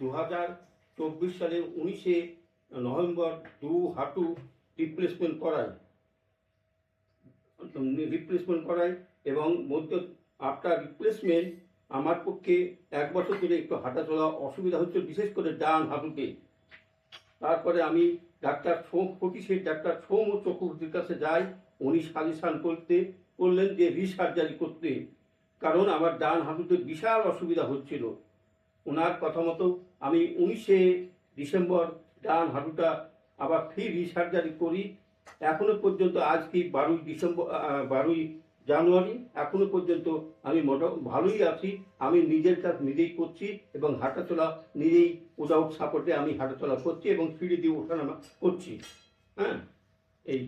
2024 সালের 19শে নভেম্বর হাঁটু রিপ্লেসমেন্ট করাই এবং মধ্য আফটার রিপ্লেসমেন্ট আমার পক্ষে 1 বছর ধরে একটু হাঁটা চলা অসুবিধা হচ্ছে, বিশেষ করে ডান হাঁটুতে। তারপরে আমি ডাক্তার সৌম্য চক্রবর্তীর কাছে যাই। উনি সাজেশান করলেন যে রিসার্জারি করতে, কারণ আমার ডান হাঁটুতে বিশাল অসুবিধা হচ্ছিল। ওনার কথা মতো আমি 19শে ডিসেম্বর ডান হাঁটুটা আবার ফ্রি রিসার্জারি করি। এখনো পর্যন্ত আজকে 12ই জানুয়ারি, এখনো পর্যন্ত আমি ভালোই আছি। আমি নিজের কাজ নিজেই করছি এবং হাঁটাচলা নিজেই উইদাউট সাপোর্টে আমি হাঁটাচলা করছি এবং সিঁড়ি দিয়ে ওঠানামা করছি। হ্যাঁ, এই